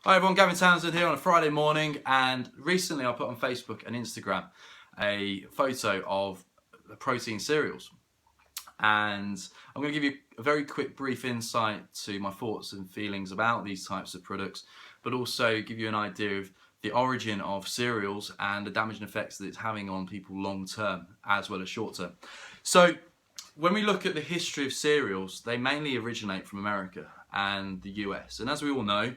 Hi everyone, Gavin Townsend here on a Friday morning, and recently I put on Facebook and Instagram a photo of protein cereals, and I'm going to give you a very quick brief insight to my thoughts and feelings about these types of products, but also give you an idea of the origin of cereals and the damaging effects that it's having on people long term as well as short term. So when we look at the history of cereals, they mainly originate from America and the US. And as we all know,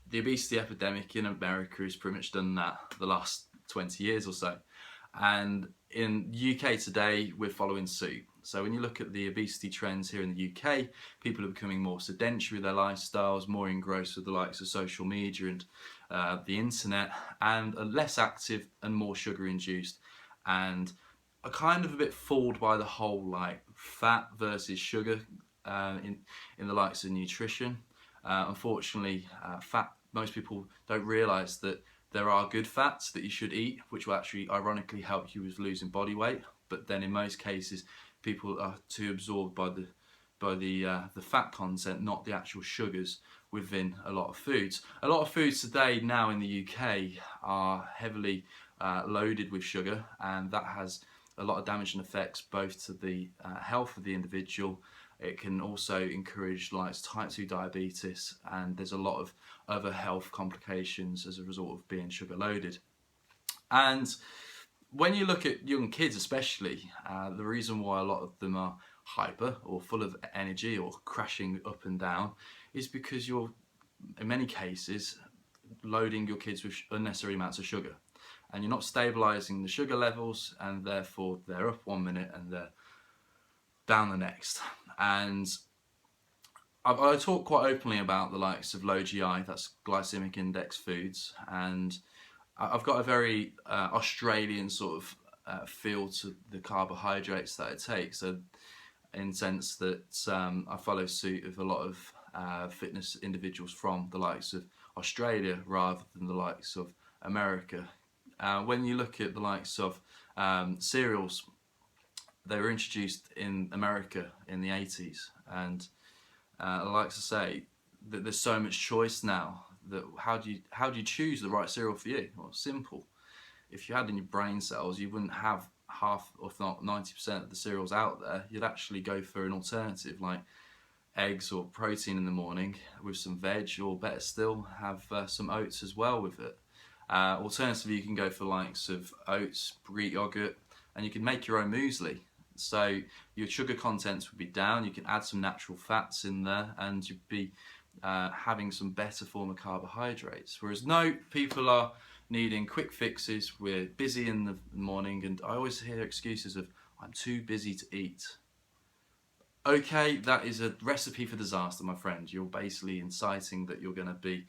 the obesity epidemic in America has pretty much done that the last 20 years or so. And in the UK today, we're following suit. So when you look at the obesity trends here in the UK, people are becoming more sedentary with their lifestyles, more engrossed with the likes of social media and the internet, and are less active and more sugar induced, and are kind of a bit fooled by the whole like fat versus sugar in the likes of nutrition. Unfortunately, most people don't realise that there are good fats that you should eat, which will actually ironically help you with losing body weight. But then in most cases, people are too absorbed by the fat content, not the actual sugars within a lot of foods. A lot of foods today now in the UK are heavily loaded with sugar, and that has a lot of damaging effects both to the health of the individual. It can also encourage like type 2 diabetes, and there's a lot of other health complications as a result of being sugar loaded. And when you look at young kids especially, the reason why a lot of them are hyper or full of energy or crashing up and down is because you're, in many cases, loading your kids with unnecessary amounts of sugar. And you're not stabilising the sugar levels, and therefore they're up one minute and they're down the next. And I talk quite openly about the likes of low GI, that's glycemic index foods, and I've got a very Australian sort of feel to the carbohydrates that I take. So in the sense that I follow suit of a lot of fitness individuals from the likes of Australia rather than the likes of America. When you look at the likes of cereals, they were introduced in America in the 80s, and I like to say that there's so much choice now that how do you choose the right cereal for you? Well, simple. If you had in your brain cells, you wouldn't have half, if not 90% of the cereals out there. You'd actually go for an alternative like eggs or protein in the morning with some veg, or better still, have some oats as well with it. Alternatively, you can go for likes of oats, Greek yogurt, and you can make your own muesli. So your sugar contents would be down, you can add some natural fats in there, and you'd be having some better form of carbohydrates. Whereas no, people are needing quick fixes, we're busy in the morning, and I always hear excuses of, I'm too busy to eat. Okay, that is a recipe for disaster, my friend. You're basically inciting that you're going to be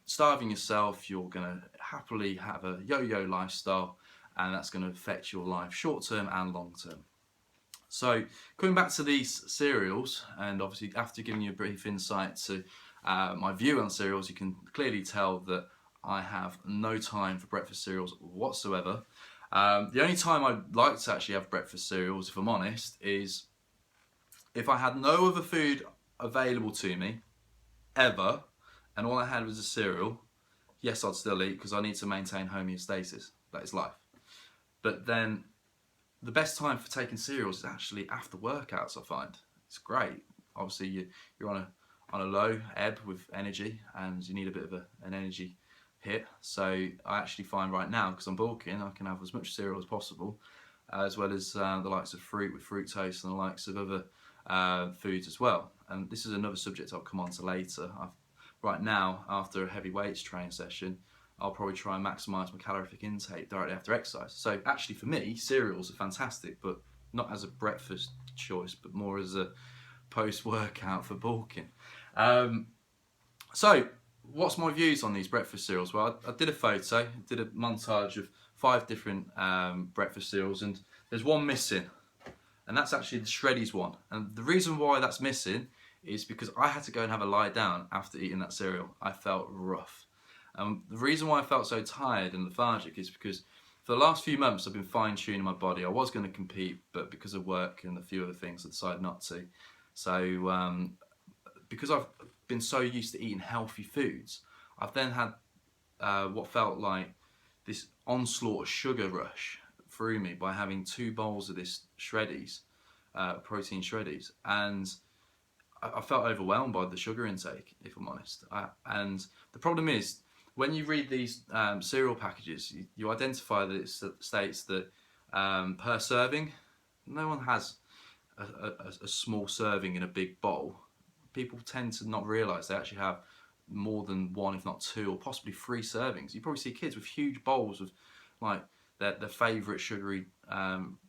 starving yourself, you're going to happily have a yo-yo lifestyle, and that's going to affect your life short term and long term. So coming back to these cereals, and obviously after giving you a brief insight to my view on cereals, you can clearly tell that I have no time for breakfast cereals whatsoever. The only time I'd like to actually have breakfast cereals, if I'm honest, is if I had no other food available to me ever, and all I had was a cereal. Yes, I'd still eat because I need to maintain homeostasis. That is life. But then the best time for taking cereals is actually after workouts, I find. It's great. Obviously, you're on a low ebb with energy, and you need a bit of an energy hit. So I actually find right now, because I'm bulking, I can have as much cereal as possible, as well as the likes of fruit with fructose and the likes of other foods as well. And this is another subject I'll come on to later. Right now, after a heavy weights training session, I'll probably try and maximise my calorific intake directly after exercise. So actually for me, cereals are fantastic, but not as a breakfast choice, but more as a post-workout for bulking. So what's my views on these breakfast cereals? Well, I did a photo, did a montage of 5 different breakfast cereals, and there's one missing, and that's actually the Shreddies one. And the reason why that's missing is because I had to go and have a lie down after eating that cereal. I felt rough. The reason why I felt so tired and lethargic is because for the last few months I've been fine-tuning my body. I was going to compete, but because of work and a few other things I decided not to. So because I've been so used to eating healthy foods, I've then had what felt like this onslaught of sugar rush through me by having 2 bowls of this shreddies, protein shreddies, and I felt overwhelmed by the sugar intake, if I'm honest. And the problem is, when you read these cereal packages, you identify that it states that per serving, no one has a small serving in a big bowl. People tend to not realise they actually have more than 1, if not 2, or possibly 3 servings. You probably see kids with huge bowls of like their favourite sugary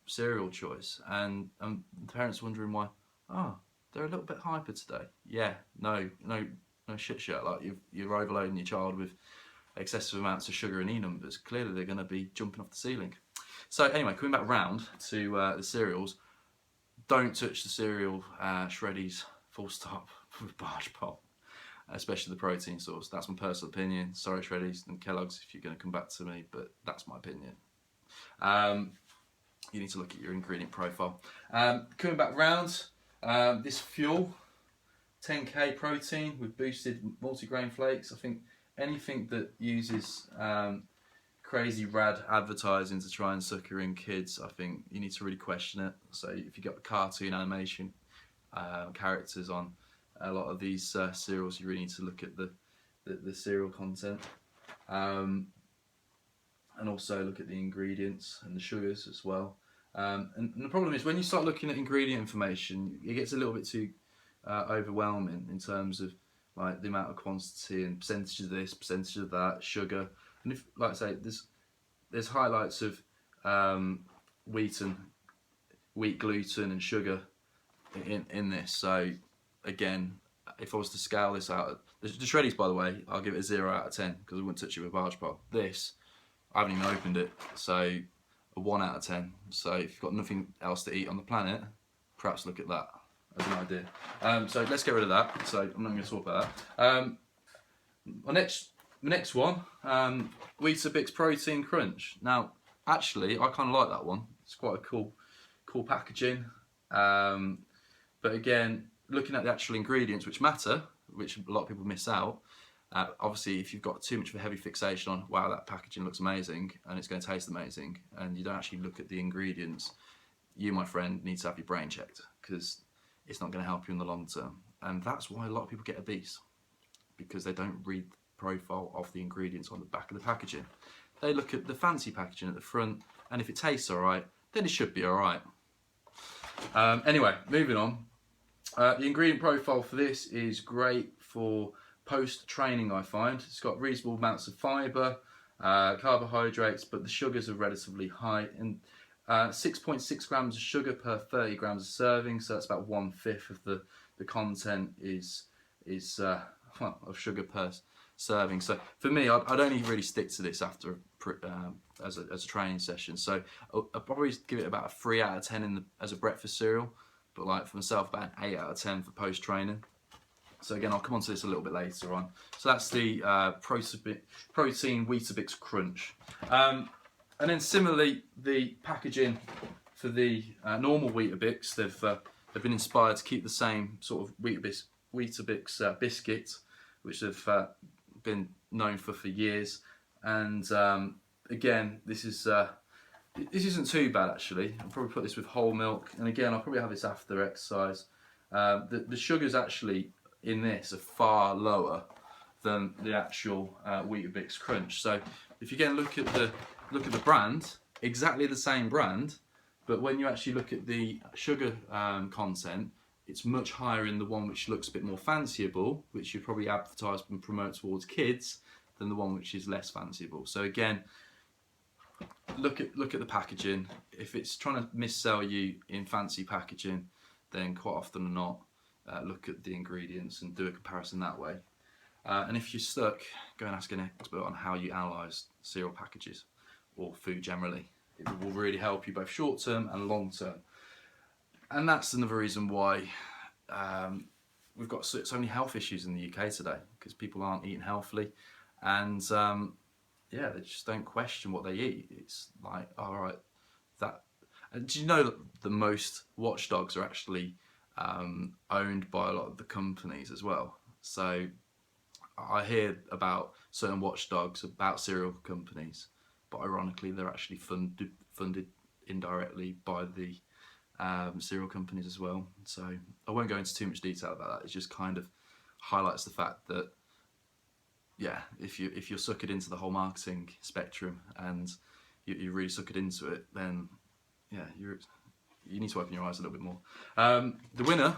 cereal choice, and the parents wondering why. Oh, they're a little bit hyper today. Yeah, no shit shirt. Like you're overloading your child with excessive amounts of sugar and E numbers. Clearly they're going to be jumping off the ceiling. So anyway, coming back round to the cereals, don't touch the cereal shreddies, full stop, with Barge Pole, especially the protein source. That's my personal opinion. Sorry Shreddies and Kellogg's if you're going to come back to me, but that's my opinion. You need to look at your ingredient profile. Coming back round, this fuel, 10k protein with boosted multigrain flakes. I think anything that uses crazy rad advertising to try and sucker in kids, I think you need to really question it. So if you've got the cartoon animation characters on a lot of these cereals, you really need to look at the cereal content, and also look at the ingredients and the sugars as well. And the problem is when you start looking at ingredient information, it gets a little bit too overwhelming in terms of like the amount of quantity and percentage of this, percentage of that, sugar. And if, like I say, there's highlights of wheat gluten and sugar in this. So again, if I was to scale this out, the Shreddies, by the way, I'll give it a 0 out of 10 because I wouldn't touch it with a barge pole. This, I haven't even opened it, so a 1 out of 10. So if you've got nothing else to eat on the planet, perhaps look at that as an idea. So let's get rid of that. So I'm not going to talk about that. My next one, Weetabix Protein Crunch. Now, actually, I kind of like that one. It's quite a cool packaging. But again, looking at the actual ingredients, which matter, which a lot of people miss out. Obviously, if you've got too much of a heavy fixation on, wow, that packaging looks amazing and it's going to taste amazing, and you don't actually look at the ingredients, you, my friend, need to have your brain checked, because it's not going to help you in the long term. And that's why a lot of people get obese, because they don't read the profile of the ingredients on the back of the packaging. They look at the fancy packaging at the front, and if it tastes alright, then it should be alright. Anyway, moving on. The ingredient profile for this is great for post-training, I find. It's got reasonable amounts of fibre, carbohydrates, but the sugars are relatively high. And 6.6 grams of sugar per 30 grams of serving, so that's about 1/5 of the content is well, of sugar per serving. So for me, I'd only really stick to this after as a training session. So I'll probably give it about a 3 out of 10 as a breakfast cereal, but like for myself, about an 8 out of 10 for post-training. So again, I'll come on to this a little bit later on. So that's the protein Weetabix Crunch. And then similarly, the packaging for the normal Weetabix, they've been inspired to keep the same sort of Weetabix biscuit, which they've been known for years. And again, this isn't too bad actually. I'll probably put this with whole milk, and again, I'll probably have this after exercise. The sugars actually in this are far lower than the actual Weetabix Crunch. So if you again look at the brand, exactly the same brand, but when you actually look at the sugar content, it's much higher in the one which looks a bit more fanciable, which you probably advertise and promote towards kids, than the one which is less fanciable. So again, look at the packaging. If it's trying to missell you in fancy packaging, then quite often or not, look at the ingredients and do a comparison that way. And if you're stuck, go and ask an expert on how you analyse cereal packages or food generally. It will really help you both short term and long term. And that's another reason why we've got so many health issues in the UK today, because people aren't eating healthily, and yeah, they just don't question what they eat. It's like, all right, that. And do you know that the most watchdogs are actually owned by a lot of the companies as well? So I hear about certain watchdogs about cereal companies, but ironically they're actually funded indirectly by the cereal companies as well. So I won't go into too much detail about that. It just kind of highlights the fact that, yeah, if you're suckered into the whole marketing spectrum and you really suck it into it, then yeah, you need to open your eyes a little bit more. The winner,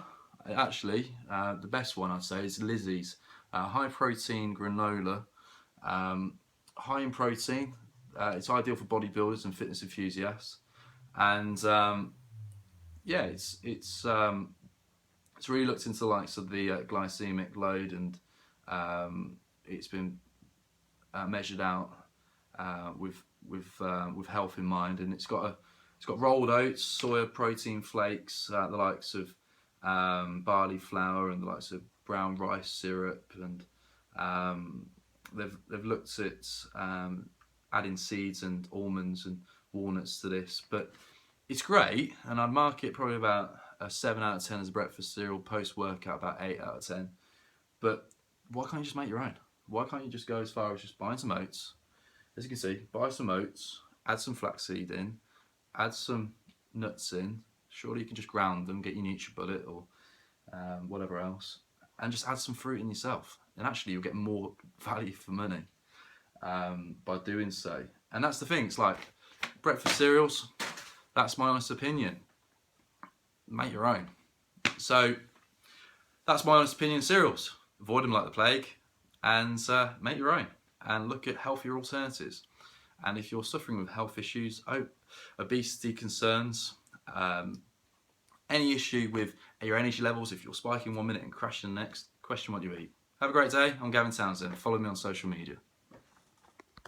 actually, the best one I'd say is Lizzie's high protein granola. High in protein, it's ideal for bodybuilders and fitness enthusiasts, and yeah, it's really looked into the likes of the glycemic load, and it's been measured out with health in mind, and it's got rolled oats, soya protein flakes, the likes of barley flour, and the likes of brown rice syrup, and they've looked at adding seeds and almonds and walnuts to this, but it's great, and I'd mark it probably about a 7 out of 10 as a breakfast cereal, post workout about 8 out of 10. But why can't you just make your own? Why can't you just go as far as just buying some oats? As you can see, buy some oats, add some flaxseed in, add some nuts in. Surely you can just ground them, get your NutriBullet or whatever else, and just add some fruit in yourself. And actually, you'll get more value for money by doing so. And that's the thing. It's like breakfast cereals. That's my honest opinion. Make your own. So that's my honest opinion. Cereals. Avoid them like the plague, and make your own. And look at healthier alternatives. And if you're suffering with health issues, obesity concerns, any issue with your energy levels, if you're spiking 1 minute and crashing the next, question what you eat. Have a great day. I'm Gavin Townsend. Follow me on social media.